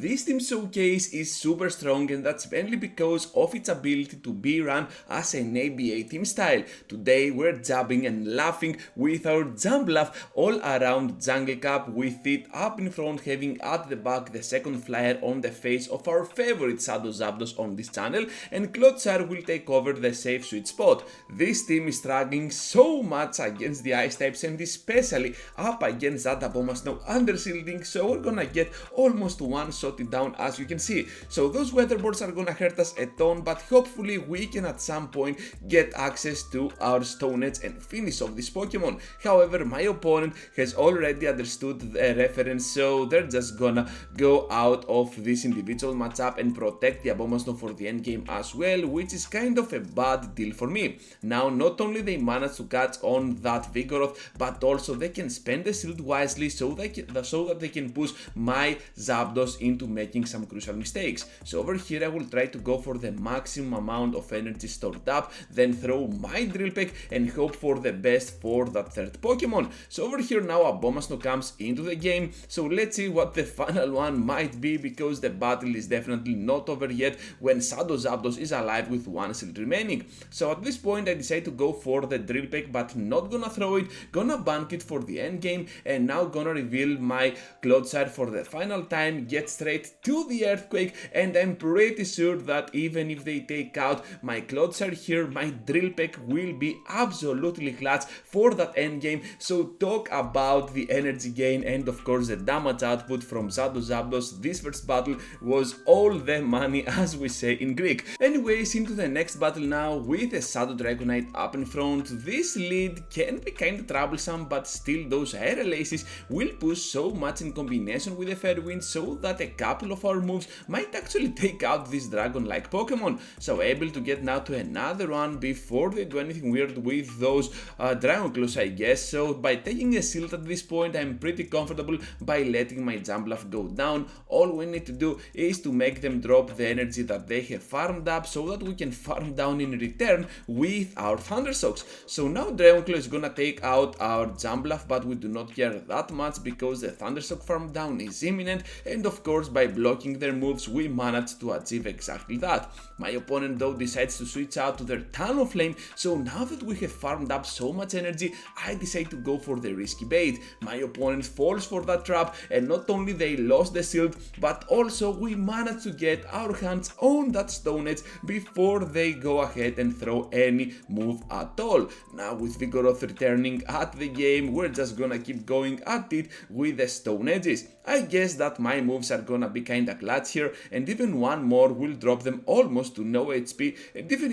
this team showcase is super strong, and that's mainly because of its ability to be run as an ABA team style. Today we're jabbing and laughing with our jump laugh all around jungle cap, with it up in front, having at the back the second flyer on the face of our favorite Shadow Zapdos on this channel, and Clodsire will take over the safe sweet spot. This team is struggling so much against the ice types, and especially up against that Abomasnow under shielding, so we're gonna get almost one shot it down, as you can see. So those weather boards are gonna hurt us a ton, but hopefully we can at some point get access to our Stone Edge and finish off this Pokemon. However, my opponent has already understood the reference, so they're just gonna go out of this individual matchup and protect the Abomasnow for the endgame as well, which is kind of a bad deal for me. Now, not only they managed to catch on that Vigoroth, but also they can spend the shield wisely so that they can push my Zapdos into making some crucial mistakes. So over here I will try to go for the maximum amount of energy stored up, then throw my Drill Peck and hope for the best for that third Pokemon. So over here now Abomasnow comes into the game, so let's see what the final one might be, because the battle is definitely not over yet when Shadow Zapdos is alive with one shield remaining. So at this point I decide to go for the Drill Peck, but not gonna throw it, gonna bank it for the end game, and now gonna reveal my Clodsire for the final time, get straight to the Earthquake, and I'm pretty sure that even if they take out my Clodsire here, my Drill Peck will be absolutely clutch for that end game. So talk about the energy gain and of course the damage output from Shadow Zapdos. This first battle was all the money, as we say in Greek. Anyways, into the next battle now with a Shadow Dragonite up in front. This lead can be kinda troublesome, but still those aerial aces will push so much in combination with the Fairwind, so that a couple of our moves might actually take out this dragon-like Pokemon. So able to get now to another one before they do anything weird with those Dragon Claws, I guess. So by taking a shield at this point, I'm pretty comfortable by letting my Jump Bluff go down. All we need to do is to make them drop the energy that they have farmed up, so that we can farm down in return with our Thunder Shocks. So now Dragon Claw is gonna take out our Jump Bluff, but we do not care that much because the Thunder Shock farm down is imminent, and of course by blocking their moves we managed to achieve exactly that. My opponent though decides to switch out to their Talonflame, so now that we have farmed up so much energy, I decide to go for the risky bait. My opponent falls for that trap, and not only they lost the shield, but also we managed to get our hands on that Stone Edge before they go ahead and throw any move at all. Now with Vigoroth returning at the game, we're just gonna keep going at it with the Stone Edges. I guess that my moves are gonna be kinda clutch here, and even one more will drop them almost to no HP, and even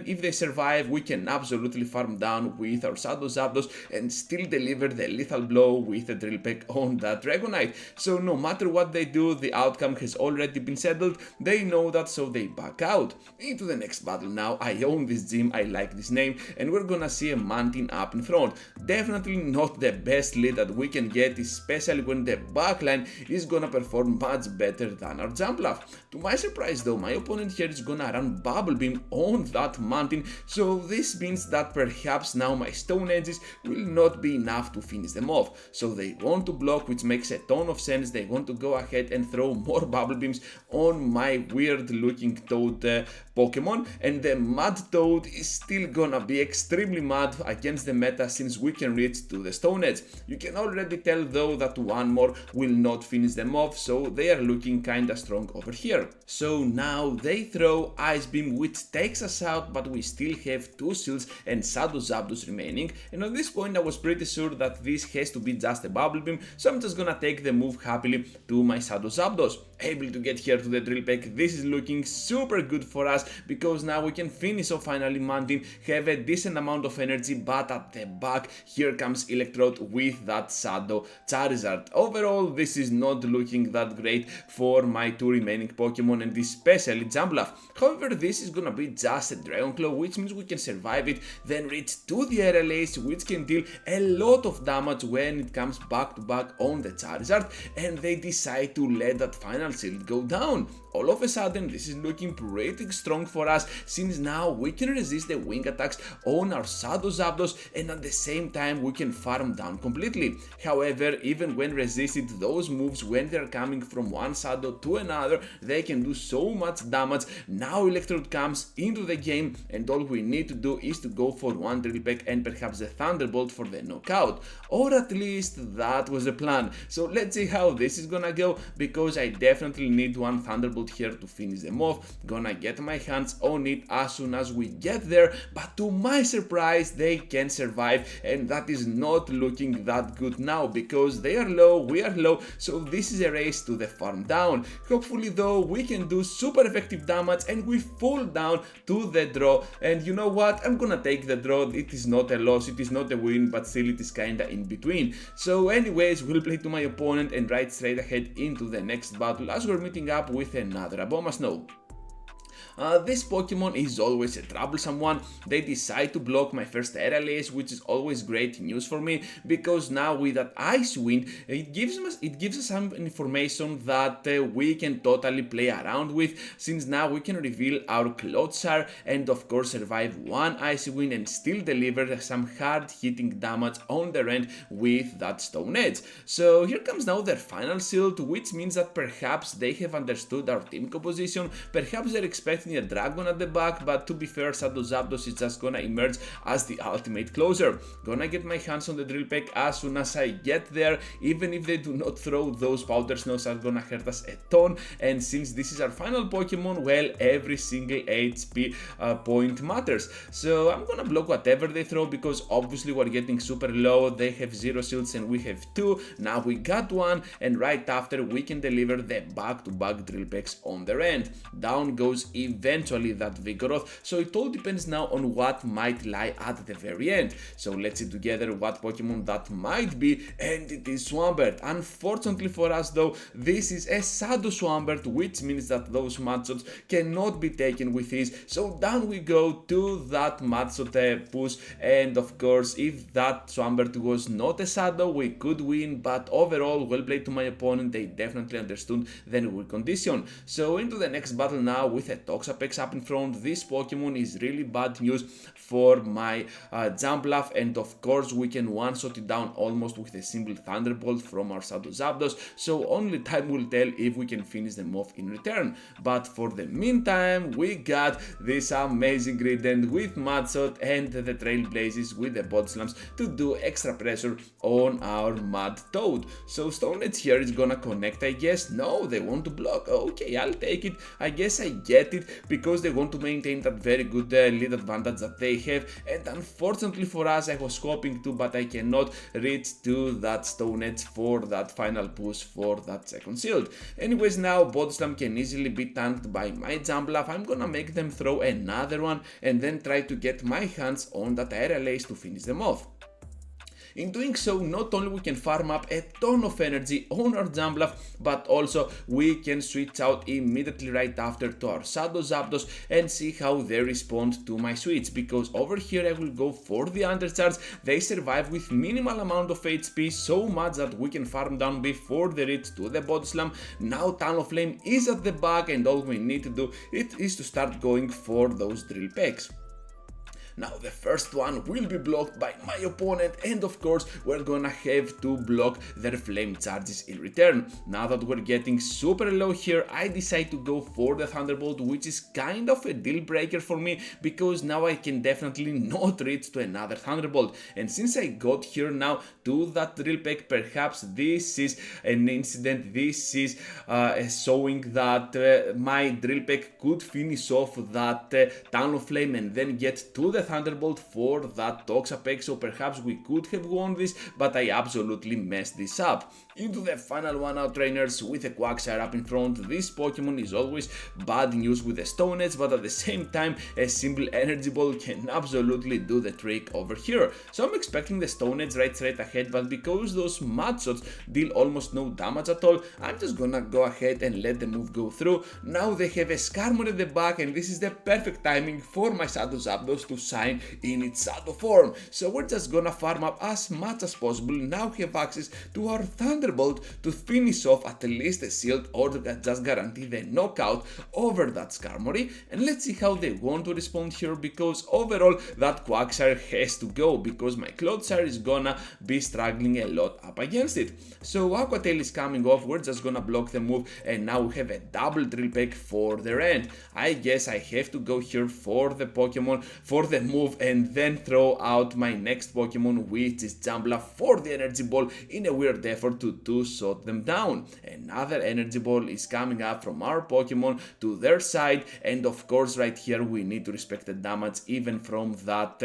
if they survive, we can absolutely farm down with our Shadow Zapdos and still deliver the lethal blow with a Drill Peck on that Dragonite. So no matter what they do, the outcome has already been settled, they know that, so they back out. Into the next battle now. I own this gym, I like this name, and we're gonna see a Mantine up in front. Definitely not the best lead that we can get, especially when the backline is gonna perform much better than our Jump Bluff. To my surprise though, my opponent here is gonna run Bubble Beam on that Mantine, so this means that perhaps now my Stone Edges will not be enough to finish them off. So they want to block, which makes a ton of sense. They want to go ahead and throw more Bubble Beams on my weird looking Toad Pokemon, and the Mud Toad is still gonna be extremely mad against the meta since we can reach to the Stone Edge. You can already tell though that one more will not finish them off, so they are looking kinda strong over here. So now they throw Ice Beam, which takes us out, but we still have two shields and Shadow Zapdos remaining, and at this point I was pretty sure that this has to be just a Bubble Beam, so I'm just gonna take the move happily to my Shadow Zapdos. Able to get here to the Drill Peck. This is looking super good for us, because now we can finish off finally Mantine, have a decent amount of energy, but at the back here comes Electrode with that Shadow Charizard. Overall, this is not looking that great for my two remaining Pokemon, and especially Jump Bluff. However, this is gonna be just a Dragon Claw, which means we can survive it, then reach to the Aerial Ace, which can deal a lot of damage when it comes back to back on the Charizard, and they decide to let that final final shield go down. All of a sudden, this is looking pretty strong for us, since now we can resist the wing attacks on our Shadow Zapdos, and at the same time we can farm down completely. However, even when resisted, those moves, when they're coming from one Shadow to another, they can do so much damage. Now Electrode comes into the game, and all we need to do is to go for one Drill Peck and perhaps the Thunderbolt for the knockout. Or at least that was the plan. So let's see how this is gonna go, because I definitely need one Thunderbolt here to finish them off. Gonna get my hands on it as soon as we get there, but to my surprise they can survive, and that is not looking that good now, because they are low, we are low, so this is a race to the farm down. Hopefully though we can do super effective damage and we fall down to the draw, and you know what, I'm gonna take the draw. It is not a loss, it is not a win, but still it is kinda in between. So anyways, we'll play to my opponent and ride straight ahead into the next battle as we're meeting up with another Abomasnow. This Pokemon is always a troublesome one. They decide to block my first Aerial Ace, which is always great news for me, because now with that Ice Wind, it gives us some information that we can totally play around with, since now we can reveal our Clodsar and of course survive one Icy Wind and still deliver some hard hitting damage on their end with that Stone Edge. So here comes now their final shield, which means that perhaps they have understood our team composition, perhaps they're expecting a dragon at the back, but to be fair, Shadow Zapdos is just gonna emerge as the ultimate closer. Gonna get my hands on the Drill Peck as soon as I get there. Even if they do not throw, those Powder Snows are gonna hurt us a ton, and since this is our final Pokemon, well, every single HP point matters. So I'm gonna block whatever they throw, because obviously we're getting super low. They have 0 shields and we have 2. Now we got 1, and right after we can deliver the back-to-back Drill Pecks on their end. Down goes eventually that Vigoroth, so it all depends now on what might lie at the very end. So let's see together what Pokemon that might be, and it is Swampert. Unfortunately for us though, this is a Shadow Swampert, which means that those Mudshots cannot be taken with ease. So down we go to that Mudshot push, and of course if that Swampert was not a Shadow, we could win, but overall, well played to my opponent. They definitely understood the new condition. So into the next battle now with a Toxapex up in front. This Pokemon is really bad news for my Jumpluff, and of course we can one-shot it down almost with a simple Thunderbolt from our Shadow Zapdos, so only time will tell if we can finish them off in return. But for the meantime, we got this amazing Grident with Mudshot and the Trailblazes with the Body Slams to do extra pressure on our Mud Toad. So Stone Edge here is gonna connect, I guess. No, they want to block. Okay, I'll take it. I guess I get it, because they want to maintain that very good lead advantage that they have, and unfortunately for us, I was hoping to, but I cannot reach to that Stone Edge for that final push for that second shield. Anyways, now Body Slam can easily be tanked by my Jumpluff. I'm gonna make them throw another one and then try to get my hands on that Aerial Ace to finish them off. In doing so, not only we can farm up a ton of energy on our Jumpluff, but also we can switch out immediately right after to our Shadow Zapdos and see how they respond to my switch, because over here I will go for the Undercharge. They survive with minimal amount of HP, so much that we can farm down before they reach to the Body Slam. Now Talonflame is at the back, and all we need to do is to start going for those Drill Pecks. Now the first one will be blocked by my opponent, and of course we're gonna have to block their flame charges in return. Now that we're getting super low here, I decide to go for the Thunderbolt, which is kind of a deal breaker for me, because now I can definitely not reach to another Thunderbolt. And since I got here now to that Drill Peck, perhaps this is an incident, this is showing that my Drill Peck could finish off that Talonflame and then get to the Thunderbolt for that Toxapex, so perhaps we could have won this, but I absolutely messed this up. Into the final one out, trainers, with a Quagsire up in front. This Pokemon is always bad news with the Stone Edge, but at the same time a simple Energy Ball can absolutely do the trick over here. So I'm expecting the Stone Edge right straight ahead, but because those Mudshots deal almost no damage at all, I'm just gonna go ahead and let the move go through. Now they have a Skarmory at the back, and this is the perfect timing for my Shadow Zapdos to sign in its shadow form. So we're just gonna farm up as much as possible. Now we have access to our Thunderbolt to finish off at least a shield or to just guarantee the knockout over that Skarmory. And let's see how they want to respond here, because overall that Quagsire has to go, because my Clodsire is gonna be struggling a lot up against it. So Aqua Tail is coming off, we're just gonna block the move, and now we have a double Drill Peck for the end. I guess I have to go here for the Pokemon, for the move, and then throw out my next Pokemon, which is Jumbluff, for the Energy Ball in a weird effort to two-shot them down. Another Energy Ball is coming up from our Pokemon to their side, and of course right here we need to respect the damage even from that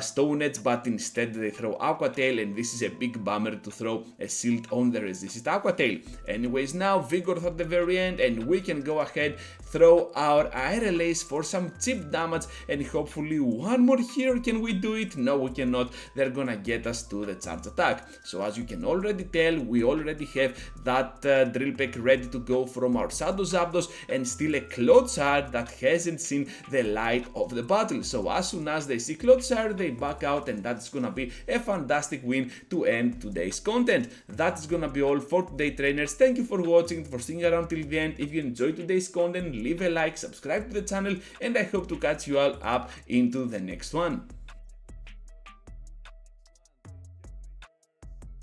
Stone Edge, but instead they throw Aqua Tail, and this is a big bummer to throw a shield on the resisted Aqua Tail. Anyways, now Vigoroth at the very end, and we can go ahead, throw our Aerial Ace for some cheap damage, and hopefully one more here. Can we do it? No, we cannot. They're gonna get us to the charge attack. So as you can already tell, we already have that Drill Peck ready to go from our Shadow Zapdos, and still a Clodsire that hasn't seen the light of the battle. So as soon as they see Clodsire, they back out, and that's gonna be a fantastic win to end today's content. That's gonna be all for today, trainers. Thank you for watching, for sticking around till the end. If you enjoyed today's content, leave a like, subscribe to the channel, and I hope to catch you all up into the next one.